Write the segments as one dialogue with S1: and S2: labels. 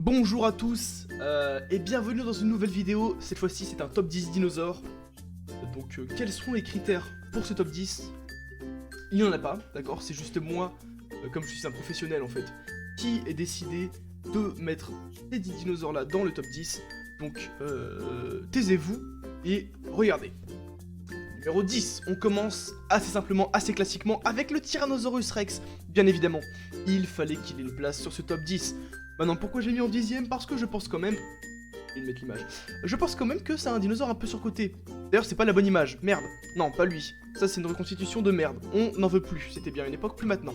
S1: Bonjour à tous et bienvenue dans une nouvelle vidéo. Cette fois-ci c'est un top 10 dinosaures. Donc quels sont les critères pour ce top 10? Il n'y en a pas, d'accord? C'est juste moi, comme je suis un professionnel en fait, qui ai décidé de mettre ces 10 dinosaures là dans le top 10. Donc taisez-vous et regardez. Numéro 10, on commence assez simplement, assez classiquement avec le Tyrannosaurus Rex. Bien évidemment, il fallait qu'il ait une place sur ce top 10. Maintenant, pourquoi j'ai mis en 10ème? Parce que je pense quand même... Je vais mettre l'image. Je pense quand même que c'est un dinosaure un peu surcoté. D'ailleurs, c'est pas la bonne image. Merde. Non, pas lui. Ça, c'est une reconstitution de merde. On n'en veut plus. C'était bien une époque, plus maintenant.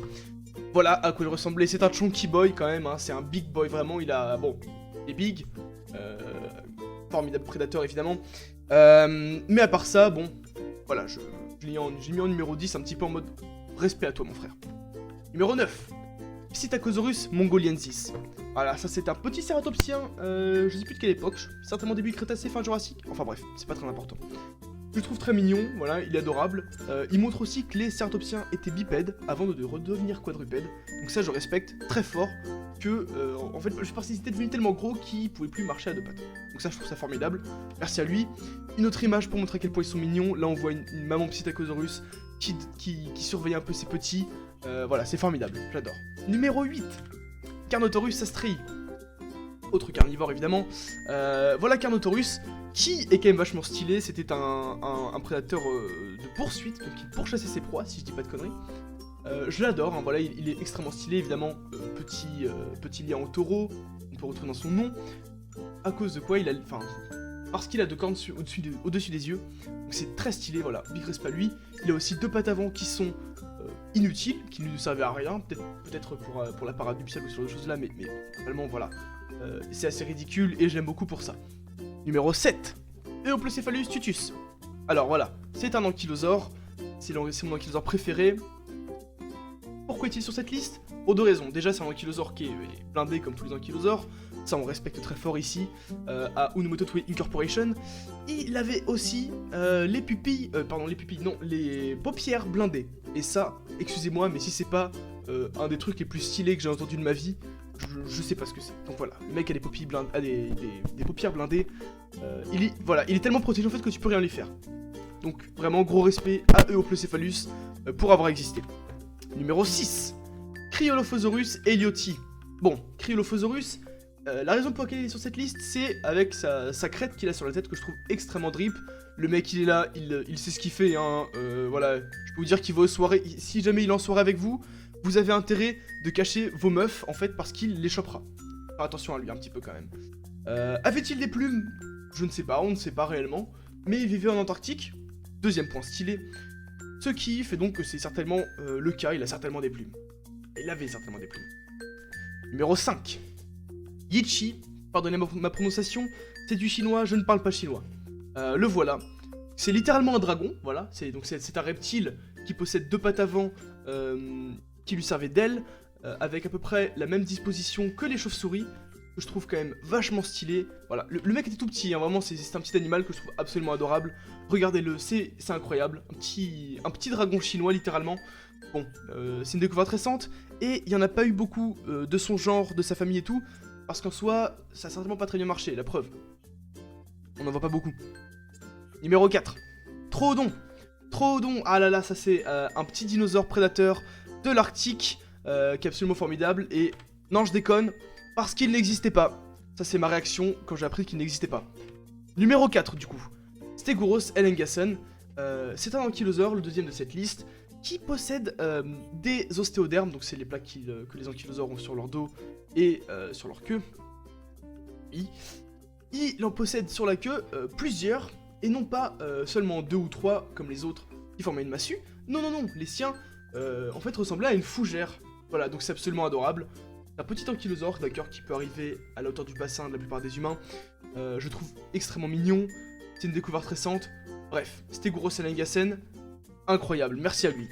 S1: Voilà à quoi il ressemblait. C'est un chunky boy quand même. Hein. C'est un big boy, vraiment. Il a... Bon, il est big. Formidable prédateur, évidemment. Mais à part ça, bon... Voilà, j'ai mis en numéro 10, un petit peu en mode... Respect à toi, mon frère. Numéro 9. Psittacosaurus mongoliensis. Voilà, ça c'est un petit cératopsien, je sais plus de quelle époque, certainement début Crétacé, fin Jurassique, enfin bref, c'est pas très important. Je le trouve très mignon, voilà, il est adorable. Il montre aussi que les cératopsiens étaient bipèdes avant de redevenir quadrupèdes, donc ça je respecte très fort que, en fait, je pense qu'ils étaient devenus tellement gros qu'ils pouvaient plus marcher à deux pattes. Donc ça je trouve ça formidable, merci à lui. Une autre image pour montrer à quel point ils sont mignons, là on voit une maman Psittacosaurus qui surveille un peu ses petits, voilà, c'est formidable, j'adore. Numéro 8. Carnotaurus astrei. Autre carnivore évidemment. Voilà Carnotaurus, qui est quand même vachement stylé. C'était un prédateur de poursuite, donc il pourchassait ses proies, si je dis pas de conneries. Je l'adore, hein, voilà, il est extrêmement stylé, évidemment. Petit lien au taureau, on peut retrouver dans son nom. À cause de quoi il a... Enfin, parce qu'il a deux cornes au-dessus des yeux. Donc c'est très stylé, voilà, big respect à lui. Il a aussi deux pattes avant qui sont... inutiles, qui ne nous servaient à rien, peut-être pour la parade nuptiale ou ce genre de choses là, mais vraiment voilà, c'est assez ridicule et j'aime beaucoup pour ça. Numéro 7, Eoplocephalus tutus. Alors voilà, c'est un ankylosaure, c'est mon ankylosaure préféré. Pourquoi est-il sur cette liste? Pour deux raisons. Déjà, c'est un ankylosaure qui est blindé comme tous les ankylosaures, ça on respecte très fort ici, à Unomoto Toei Incorporation. Il avait aussi les paupières blindées. Et ça, excusez-moi, mais si c'est pas un des trucs les plus stylés que j'ai entendu de ma vie, je sais pas ce que c'est. Donc voilà, le mec a des paupières blindées. Il est tellement protégé en fait que tu peux rien lui faire. Donc vraiment gros respect à Eoplocephalus pour avoir existé. Numéro 6, Cryolophosaurus elioti. Bon, Cryolophosaurus, la raison pour laquelle il est sur cette liste, c'est avec sa crête qu'il a sur la tête que je trouve extrêmement drip. Le mec il est là, il sait ce qu'il fait, hein. Voilà, je peux vous dire qu'il va aux soirées, si jamais il est en soirée avec vous, vous avez intérêt de cacher vos meufs en fait parce qu'il les chopera. Faire attention à lui un petit peu quand même. Avait-il des plumes? Je ne sais pas, on ne sait pas réellement, mais il vivait en Antarctique, deuxième point stylé, ce qui fait donc que c'est certainement le cas, il a certainement des plumes. Il avait certainement des plumes. Numéro 5. Yichi, pardonnez ma prononciation, c'est du chinois, je ne parle pas chinois. Le voilà. C'est littéralement un dragon, voilà. C'est un reptile qui possède deux pattes avant qui lui servaient d'ailes, avec à peu près la même disposition que les chauves-souris, que je trouve quand même vachement stylé. Voilà, le mec était tout petit, hein, vraiment, c'est un petit animal que je trouve absolument adorable. Regardez-le, c'est incroyable. Un petit dragon chinois, littéralement. Bon, c'est une découverte récente, et il n'y en a pas eu beaucoup de son genre, de sa famille et tout, parce qu'en soi, ça a certainement pas très bien marché, la preuve. On n'en voit pas beaucoup. Numéro 4. Troodon. Troodon, ah là là, ça c'est un petit dinosaure prédateur de l'Arctique, qui est absolument formidable, et non je déconne, parce qu'il n'existait pas. Ça c'est ma réaction quand j'ai appris qu'il n'existait pas. Numéro 4 du coup. Stegouros ellengassen, c'est un ankylosaure, le deuxième de cette liste, qui possède des ostéodermes, donc c'est les plaques que les ankylosaures ont sur leur dos et sur leur queue. Oui. Il en possède sur la queue plusieurs, et non pas seulement 2 ou 3 comme les autres qui formaient une massue. Non, non, non, les siens en fait ressemblaient à une fougère. Voilà, donc c'est absolument adorable. Un petit ankylosaure, d'accord, qui peut arriver à la hauteur du bassin de la plupart des humains. Je trouve extrêmement mignon, c'est une découverte récente. Bref, Stegouros ellengassen, incroyable, merci à lui.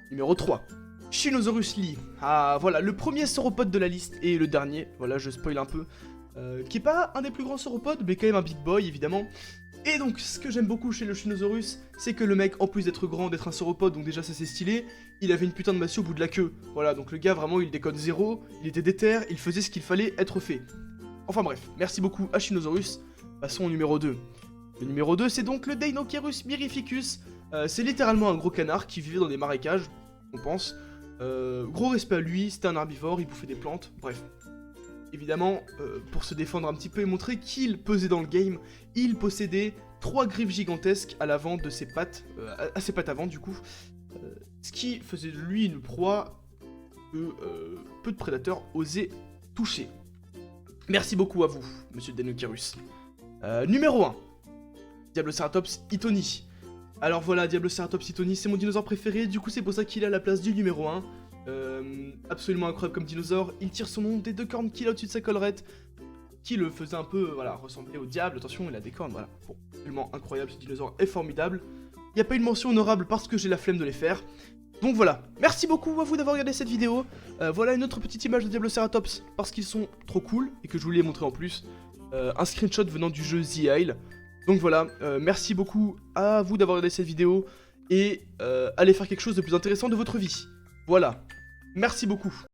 S1: Numéro 3. Shinosaurus Lee. Ah, voilà, le premier sauropode de la liste, et le dernier, voilà, je spoil un peu. Qui est pas un des plus grands sauropodes, mais quand même un big boy, évidemment. Et donc, ce que j'aime beaucoup chez le Shinosaurus, c'est que le mec, en plus d'être grand, d'être un sauropode, donc déjà ça c'est stylé, il avait une putain de massue au bout de la queue. Voilà, donc le gars, vraiment, il déconne zéro, il était déter, il faisait ce qu'il fallait être fait. Enfin bref, merci beaucoup Achinosaurus. Passons au numéro 2. Le numéro 2, c'est donc le Deinocheirus mirificus. C'est littéralement un gros canard qui vivait dans des marécages, on pense. Gros respect à lui, c'était un herbivore, il bouffait des plantes, bref. Évidemment, pour se défendre un petit peu et montrer qu'il pesait dans le game, il possédait 3 griffes gigantesques à l'avant de ses pattes, à ses pattes avant du coup. Ce qui faisait de lui une proie que peu de prédateurs osaient toucher. Merci beaucoup à vous, monsieur Deinocheirus. Numéro 1. Diabloceratops itoni. Alors voilà, Diabloceratops itoni, c'est mon dinosaure préféré, du coup c'est pour ça qu'il est à la place du numéro 1. Absolument incroyable comme dinosaure, il tire son nom des 2 cornes qu'il a au-dessus de sa collerette, qui le faisait un peu, voilà, ressembler au diable. Attention, il a des cornes, voilà. Bon, absolument incroyable, ce dinosaure est formidable. Il n'y a pas une mention honorable parce que j'ai la flemme de les faire. Donc voilà, merci beaucoup à vous d'avoir regardé cette vidéo. Voilà une autre petite image de Diabloceratops parce qu'ils sont trop cool et que je vous les ai montré en plus. Un screenshot venant du jeu The Isle. Donc voilà, merci beaucoup à vous d'avoir regardé cette vidéo et allez faire quelque chose de plus intéressant de votre vie. Voilà, merci beaucoup.